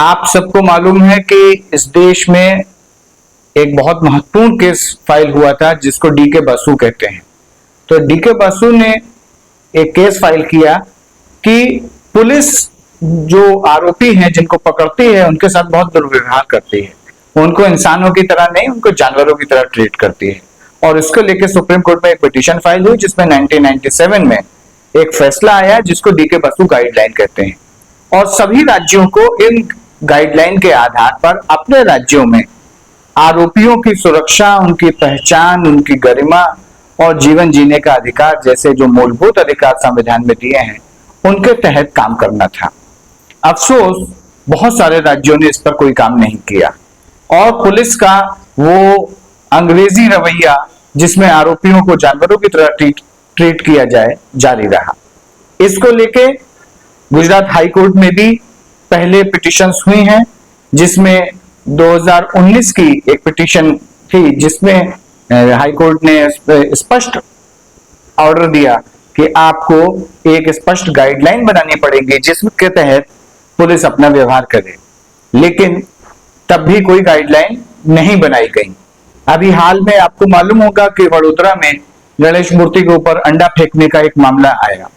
आप सबको मालूम है कि इस देश में एक बहुत महत्वपूर्ण केस फाइल हुआ था जिसको डीके बसु कहते हैं। तो डीके बसु ने एक केस फाइल किया कि पुलिस जो आरोपी हैं जिनको पकड़ती है उनके साथ बहुत दुर्व्यवहार करती है, उनको इंसानों की तरह नहीं, उनको जानवरों की तरह ट्रीट करती है। और इसको लेकर सुप्रीम कोर्ट में एक पिटीशन फाइल हुई जिसमें 1997 में एक फैसला आया जिसको डीके बसु गाइडलाइन कहते हैं। और सभी राज्यों को इन गाइडलाइन के आधार पर अपने राज्यों में आरोपियों की सुरक्षा, उनकी पहचान, उनकी गरिमा और जीवन जीने का अधिकार जैसे जो मूलभूत अधिकार संविधान में दिए हैं उनके तहत काम करना था। अफसोस बहुत सारे राज्यों ने इस पर कोई काम नहीं किया और पुलिस का वो अंग्रेजी रवैया जिसमें आरोपियों को जानवरों की तरह ट्रीट किया जाए जारी रहा। इसको लेके गुजरात हाई कोर्ट में भी पहले पिटीशंस हुई हैं, जिसमें 2019 की एक पिटीशन थी जिसमें हाई कोर्ट ने स्पष्ट ऑर्डर दिया कि आपको एक स्पष्ट गाइडलाइन बनानी पड़ेगी जिसके तहत पुलिस अपना व्यवहार करे, लेकिन तब भी कोई गाइडलाइन नहीं बनाई गई। अभी हाल में आपको मालूम होगा कि वडोदरा में गणेश मूर्ति के ऊपर अंडा फेंकने का एक मामला आया।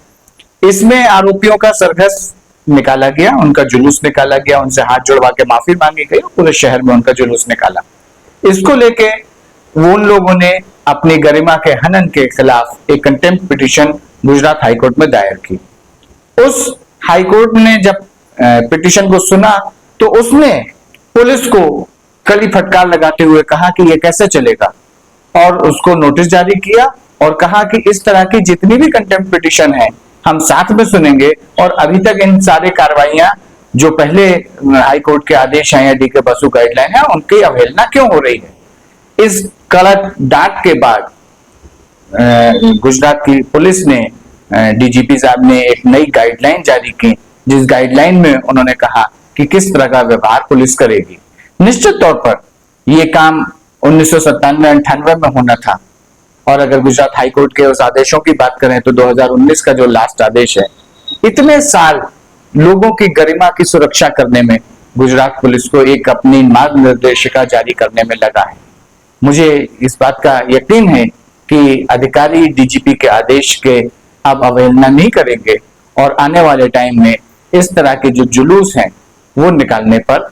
इसमें आरोपियों का सरघस निकाला गया, उनका जुलूस निकाला गया, उनसे हाथ जोड़वा के माफी मांगी गई, पूरे शहर में उनका जुलूस निकाला। इसको लेके वो उन लोगों ने अपनी गरिमा के हनन के खिलाफ एक कंटेम्प्ट पिटीशन गुजरात हाईकोर्ट में दायर की। उस हाईकोर्ट ने जब पिटीशन को सुना तो उसने पुलिस को कड़ी फटकार लगाते हुए कहा कि ये कैसे चलेगा, और उसको नोटिस जारी किया और कहा कि इस तरह की जितनी भी कंटेम्प्ट पिटीशन है हम साथ में सुनेंगे। और अभी तक इन सारे कार्रवाइयां जो पहले हाई कोर्ट के आदेश हैं या डीके बसु गाइडलाइन है उनकी अवहेलना क्यों हो रही है। इस कड़क डांट के बाद गुजरात की पुलिस ने डीजीपी साहब ने एक नई गाइडलाइन जारी की, जिस गाइडलाइन में उन्होंने कहा कि किस तरह का व्यवहार पुलिस करेगी। निश्चित तौर पर यह काम 1997-98 में होना था, और अगर गुजरात हाईकोर्ट के उस आदेशों की बात करें तो 2019 का जो लास्ट आदेश है, इतने साल लोगों की गरिमा की सुरक्षा करने में गुजरात पुलिस को एक अपनी मार्ग निर्देशिका जारी करने में लगा है। मुझे इस बात का यकीन है कि अधिकारी डीजीपी के आदेश के अब अवहेलना नहीं करेंगे और आने वाले टाइम में इस तरह के जो जुलूस हैं वो निकालने पर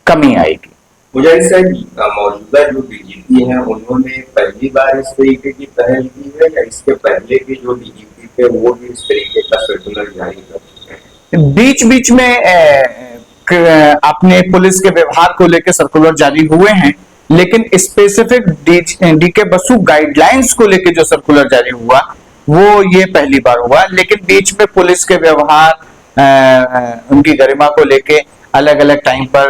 कमी आएगी। मुझे इससे मौजूदा जो डीजीपी हैं उन्होंने पहली बार इस तरीके की पहल की है या इसके पहले के जो डीजीपी थे वो भी इस तरीके का सर्कुलर जारी कर चुके हैं? बीच बीच में अपने पुलिस के व्यवहार को लेकर सर्कुलर जारी हुए हैं, लेकिन स्पेसिफिक डीके बसु गाइडलाइंस को लेकर जो सर्कुलर जारी हुआ वो ये पहली बार हुआ। लेकिन बीच में पुलिस के व्यवहार, उनकी गरिमा को लेके अलग अलग टाइम पर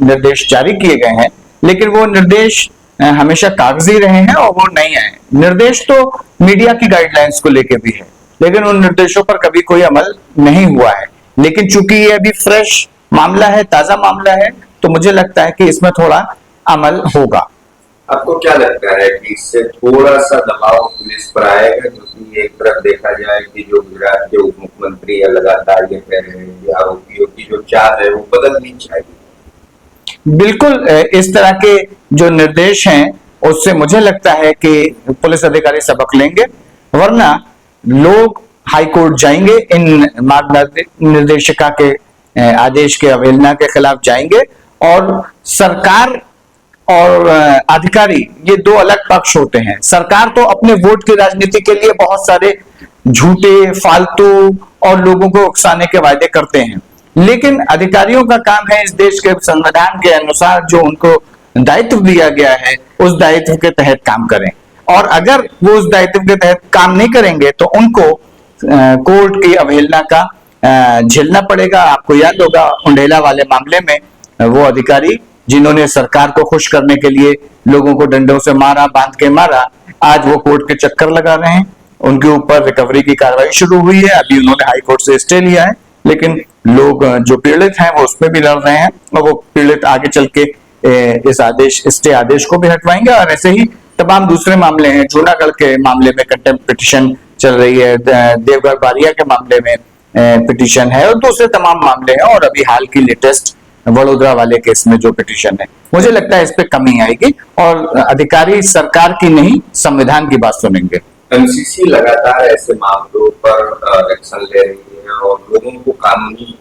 निर्देश जारी किए गए हैं, लेकिन वो निर्देश हमेशा कागजी रहे हैं और वो नहीं आए। निर्देश तो मीडिया की गाइडलाइंस को लेके भी है, लेकिन उन निर्देशों पर कभी कोई अमल नहीं हुआ है। लेकिन चूंकि ये अभी फ्रेश मामला है, ताजा मामला है, तो मुझे लगता है कि इसमें थोड़ा अमल होगा। आपको क्या लगता है कि इससे थोड़ा सा दबाव पुलिस पर आएगा, क्योंकि एक तरफ देखा जाए कि जो गुजरात के उप मुख्यमंत्री लगातार ये कह रहे हैं कि आरोपियों की जो चाल है वो बदलनी चाहिए। बिल्कुल, इस तरह के जो निर्देश हैं उससे मुझे लगता है कि पुलिस अधिकारी सबक लेंगे, वरना लोग हाई कोर्ट जाएंगे, इन मार्ग निर्देशिका के आदेश के अवहेलना के खिलाफ जाएंगे। और सरकार और अधिकारी ये दो अलग पक्ष होते हैं। सरकार तो अपने वोट की राजनीति के लिए बहुत सारे झूठे, फालतू और लोगों को उकसाने के वायदे करते हैं, लेकिन अधिकारियों का काम है इस देश के संविधान के अनुसार जो उनको दायित्व दिया गया है उस दायित्व के तहत काम करें। और अगर वो उस दायित्व के तहत काम नहीं करेंगे तो उनको कोर्ट की अवहेलना का झेलना पड़ेगा। आपको याद होगा उंडेला वाले मामले में वो अधिकारी जिन्होंने सरकार को खुश करने के लिए लोगों को डंडों से मारा, बांध के मारा, आज वो कोर्ट के चक्कर लगा रहे हैं। उनके ऊपर रिकवरी की कार्रवाई शुरू हुई है, अभी उन्होंने हाई कोर्ट से स्टे लिया है, लेकिन लोग जो पीड़ित हैं वो उसमें भी लड़ रहे हैं और वो पीड़ित आगे चल के इस स्टे आदेश को भी हटवाएंगे। और ऐसे ही तमाम दूसरे मामले हैं। जूनागढ़ के मामले में कंटेम्प्ट पिटीशन चल रही है, देवगढ़ बारिया के मामले में पिटीशन है और दूसरे तमाम मामले हैं। और अभी हाल की लेटेस्ट वडोदरा वाले केस में जो पिटीशन है, मुझे लगता है इस पे कमी आएगी और अधिकारी सरकार की नहीं संविधान की बात सुनेंगे। एमसीसी लगातार ऐसे मामलों पर एक्शन ले रही है और लोगों को कानूनी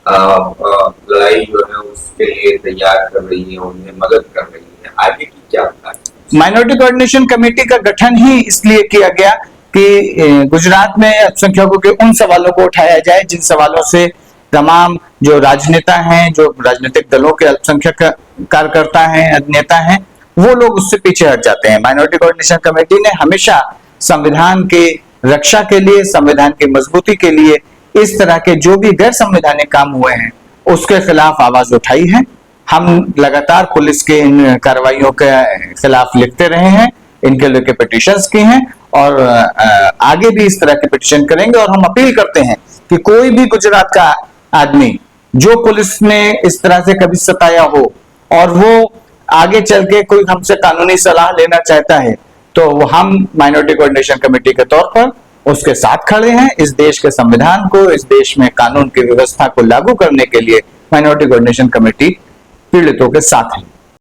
लड़ाई जो है उसके लिए तैयार कर रही है, उन्हें मदद कर रही है। आगे की क्या होता है? माइनॉरिटी कोऑर्डिनेशन कमेटी का गठन ही इसलिए किया गया कि गुजरात में अल्पसंख्यकों के उन सवालों को उठाया जाए जिन सवालों से तमाम जो राजनेता हैं, जो राजनीतिक दलों के अल्पसंख्यक कार्यकर्ता हैं, नेता हैं, वो लोग उससे पीछे हट जाते हैं। माइनॉरिटी कोऑर्डिनेशन कमेटी ने हमेशा संविधान के रक्षा के लिए, संविधान की मजबूती के लिए इस तरह के जो भी गैर संवैधानिक काम हुए हैं उसके खिलाफ आवाज उठाई है। हम लगातार पुलिस के इन कार्रवाइयों के खिलाफ लिखते रहे हैं, इनके लेके पिटीशंस की हैं और आगे भी इस तरह के पिटीशन करेंगे। और हम अपील करते हैं कि कोई भी गुजरात का आदमी जो पुलिस ने इस तरह से कभी सताया हो और वो आगे चल के कोई हमसे कानूनी सलाह लेना चाहता है, तो हम माइनॉरिटी कोऑर्डिनेशन कमेटी के तौर पर उसके साथ खड़े हैं। इस देश के संविधान को, इस देश में कानून की व्यवस्था को लागू करने के लिए माइनॉरिटी कोऑर्डिनेशन कमेटी पीड़ितों के साथ है।